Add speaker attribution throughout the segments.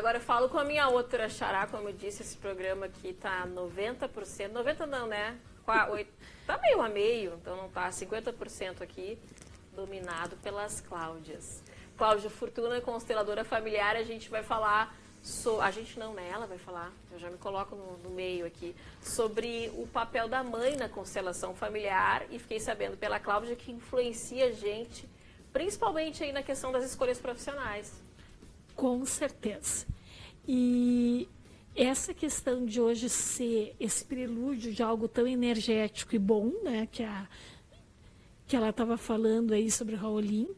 Speaker 1: Agora eu falo com a minha outra xará, como eu disse, esse programa aqui tá 90%, 90% não, né? Tá meio a meio, então não tá 50% aqui, dominado pelas Cláudias. Cláudia Fortuna, consteladora familiar, a gente vai falar, a gente não, né? Ela vai falar, eu já me coloco no meio aqui, sobre o papel da mãe na constelação familiar, e fiquei sabendo pela Cláudia que influencia a gente, principalmente aí na questão das escolhas profissionais.
Speaker 2: Com certeza. E essa questão de hoje ser esse prelúdio de algo tão energético e bom, né, que ela estava falando aí sobre o Raulin,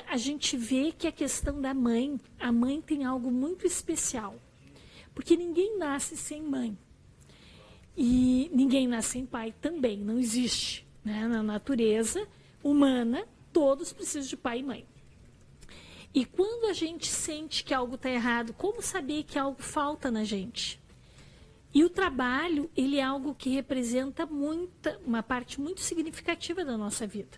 Speaker 2: a gente vê que a questão da mãe, a mãe tem algo muito especial, porque ninguém nasce sem mãe e ninguém nasce sem pai também, não existe, né? Na natureza humana, todos precisam de pai e mãe. E quando a gente sente que algo está errado, como saber que algo falta na gente? E o trabalho, ele é algo que representa uma parte muito significativa da nossa vida.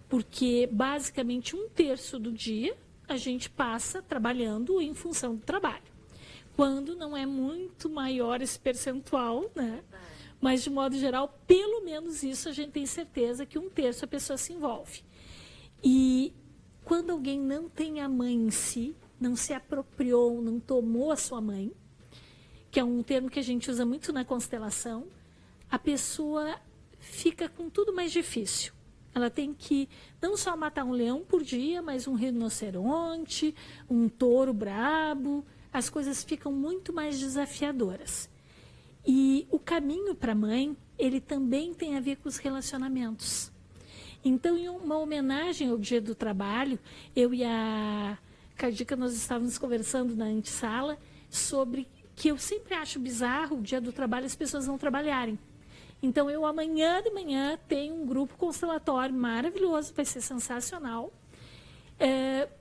Speaker 2: Porque, basicamente, 1/3 do dia a gente passa trabalhando em função do trabalho. Quando não é muito maior esse percentual, né? Mas, de modo geral, pelo menos isso a gente tem certeza que 1/3 a pessoa se envolve. E quando alguém não tem a mãe em si, não se apropriou, não tomou a sua mãe, que é um termo que a gente usa muito na constelação, a pessoa fica com tudo mais difícil. Ela tem que não só matar um leão por dia, mas um rinoceronte, um touro brabo. As coisas ficam muito mais desafiadoras. E o caminho para a mãe, ele também tem a ver com os relacionamentos. Então, em uma homenagem ao Dia do Trabalho, eu e a Cadica, nós estávamos conversando na antessala sobre que eu sempre acho bizarro o Dia do Trabalho as pessoas não trabalharem. Então, eu amanhã de manhã tenho um grupo constelatório maravilhoso, vai ser sensacional,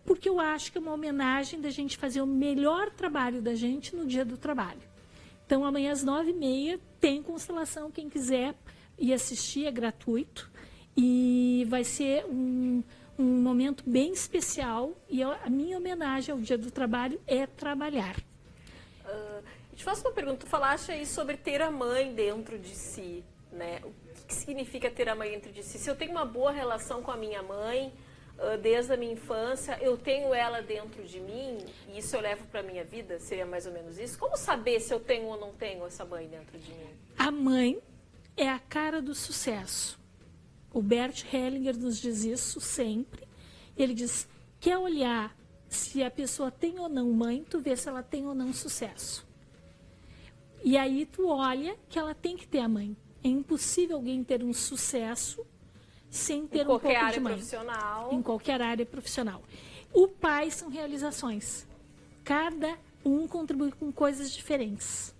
Speaker 2: porque eu acho que é uma homenagem da gente fazer o melhor trabalho da gente no Dia do Trabalho. Então, amanhã às 9h30 tem constelação, quem quiser ir assistir, é gratuito. E vai ser um momento bem especial, e a minha homenagem ao Dia do Trabalho é trabalhar.
Speaker 1: Eu te faço uma pergunta, tu falaste aí sobre ter a mãe dentro de si, né? O que significa ter a mãe dentro de si? Se eu tenho uma boa relação com a minha mãe, desde a minha infância, eu tenho ela dentro de mim, e isso eu levo para a minha vida, seria mais ou menos isso? Como saber se eu tenho ou não tenho essa mãe dentro de mim?
Speaker 2: A mãe é a cara do sucesso. O Bert Hellinger nos diz isso sempre. Ele diz, quer olhar se a pessoa tem ou não mãe, tu vê se ela tem ou não sucesso. E aí tu olha que ela tem que ter a mãe. É impossível alguém ter um sucesso sem ter um pouco de mãe. Em qualquer área profissional. O pai são realizações. Cada um contribui com coisas diferentes.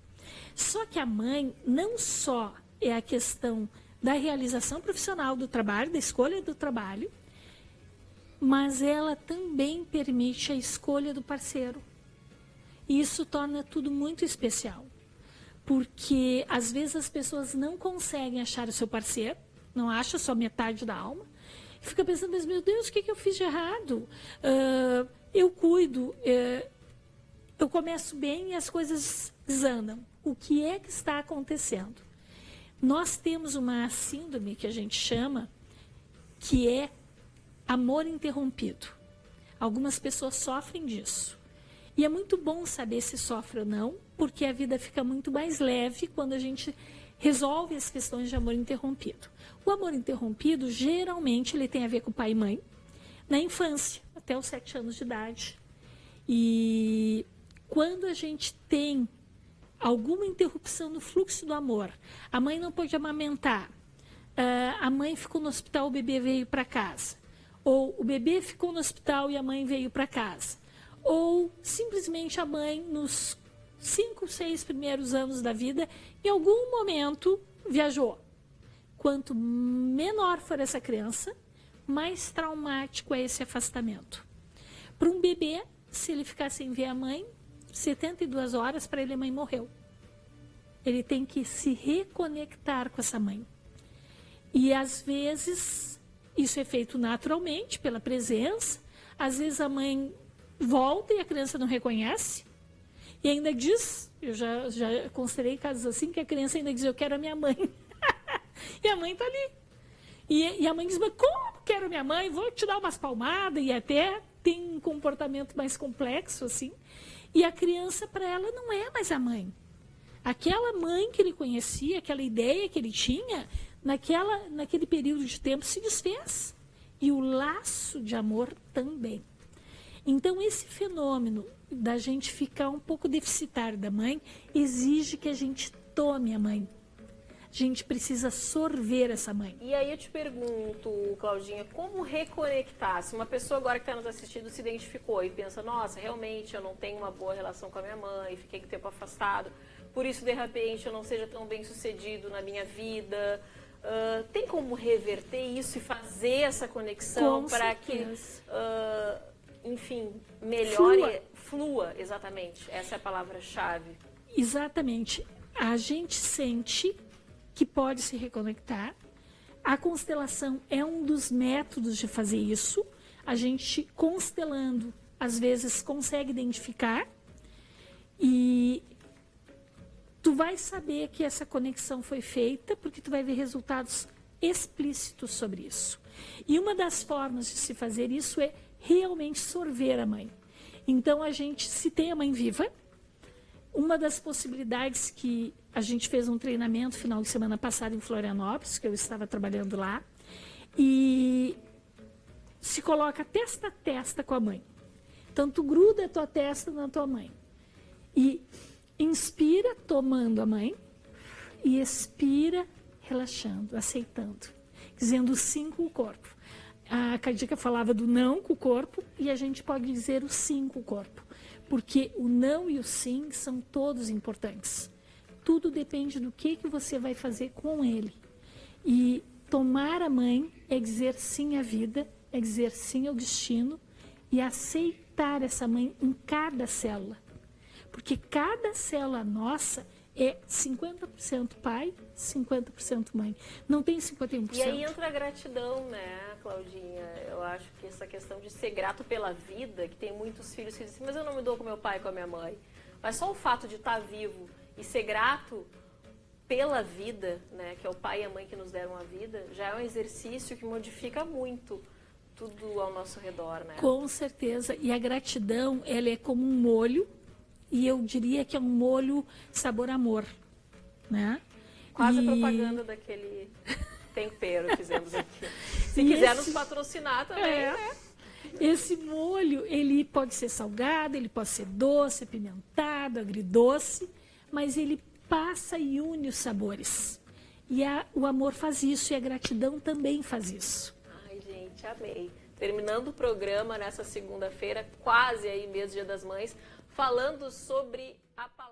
Speaker 2: Só que a mãe não só é a questão da realização profissional do trabalho, da escolha do trabalho, mas ela também permite a escolha do parceiro. E isso torna tudo muito especial, porque às vezes as pessoas não conseguem achar o seu parceiro, não acham só metade da alma, e fica pensando, mas meu Deus, o que eu fiz de errado? Eu cuido, eu começo bem e as coisas desandam. O que é que está acontecendo? Nós temos uma síndrome que a gente chama, que é amor interrompido. Algumas pessoas sofrem disso. E é muito bom saber se sofre ou não, porque a vida fica muito mais leve quando a gente resolve as questões de amor interrompido. O amor interrompido, geralmente, ele tem a ver com pai e mãe, na infância, até os 7 anos de idade. E quando a gente tem alguma interrupção no fluxo do amor, a mãe não pôde amamentar, a mãe ficou no hospital, o bebê veio para casa, ou o bebê ficou no hospital e a mãe veio para casa, ou simplesmente a mãe, nos 5, 6 primeiros anos da vida, em algum momento viajou. Quanto menor for essa criança, mais traumático é esse afastamento. Para um bebê, se ele ficar sem ver a mãe, 72 horas, para ele a mãe morreu. Ele tem que se reconectar com essa mãe. E às vezes isso é feito naturalmente, pela presença. Às vezes a mãe volta e a criança não reconhece. E ainda diz, eu já considerei casos assim, que a criança ainda diz, eu quero a minha mãe. E a mãe está ali. E a mãe diz, mas como quero a minha mãe? Vou te dar umas palmadas, e até tem um comportamento mais complexo, assim. E a criança, para ela, não é mais a mãe. Aquela mãe que ele conhecia, aquela ideia que ele tinha, naquele período de tempo se desfez. E o laço de amor também. Então, esse fenômeno da gente ficar um pouco deficitário da mãe exige que a gente tome a mãe. A gente precisa sorver essa mãe.
Speaker 1: E aí eu te pergunto, Claudinha, como reconectar? Se uma pessoa agora que está nos assistindo se identificou e pensa, nossa, realmente eu não tenho uma boa relação com a minha mãe, fiquei um tempo afastado, por isso de repente eu não seja tão bem sucedido na minha vida. Tem como reverter isso e fazer essa conexão para que, enfim, melhore, flua, exatamente. Essa é a palavra-chave.
Speaker 2: Exatamente. A gente sente que pode se reconectar. A constelação é um dos métodos de fazer isso. A gente, constelando, às vezes consegue identificar. E tu vai saber que essa conexão foi feita porque tu vai ver resultados explícitos sobre isso. E uma das formas de se fazer isso é realmente sorver a mãe. Então, a gente, se tem a mãe viva, uma das possibilidades que a gente fez um treinamento final de semana passada em Florianópolis, que eu estava trabalhando lá, e se coloca testa a testa com a mãe. Então, tu gruda a tua testa na tua mãe. E inspira tomando a mãe e expira relaxando, aceitando, dizendo sim com o corpo. A Cadica falava do não com o corpo e a gente pode dizer o sim com o corpo, porque o não e o sim são todos importantes. Tudo depende do que você vai fazer com ele. E tomar a mãe é dizer sim à vida, é dizer sim ao destino e aceitar essa mãe em cada célula. Porque cada célula nossa é 50% pai, 50% mãe. Não tem 51%.
Speaker 1: E aí entra a gratidão, né, Claudinha? Eu acho que essa questão de ser grato pela vida, que tem muitos filhos que dizem, mas eu não me dou com meu pai e com a minha mãe. Mas só o fato de estar vivo e ser grato pela vida, né, que é o pai e a mãe que nos deram a vida, já é um exercício que modifica muito tudo ao nosso redor, né?
Speaker 2: Com certeza. E a gratidão, ela é como um molho, e eu diria que é um molho sabor amor, né?
Speaker 1: Quase a propaganda daquele tempero que fizemos aqui. Se quiser nos patrocinar também, né?
Speaker 2: Esse molho, ele pode ser salgado, ele pode ser doce, apimentado, agridoce, mas ele passa e une os sabores. E o amor faz isso e a gratidão também faz isso.
Speaker 1: Ai, gente, amei. Terminando o programa nessa segunda-feira, quase aí mesmo Dia das Mães, falando sobre a palavra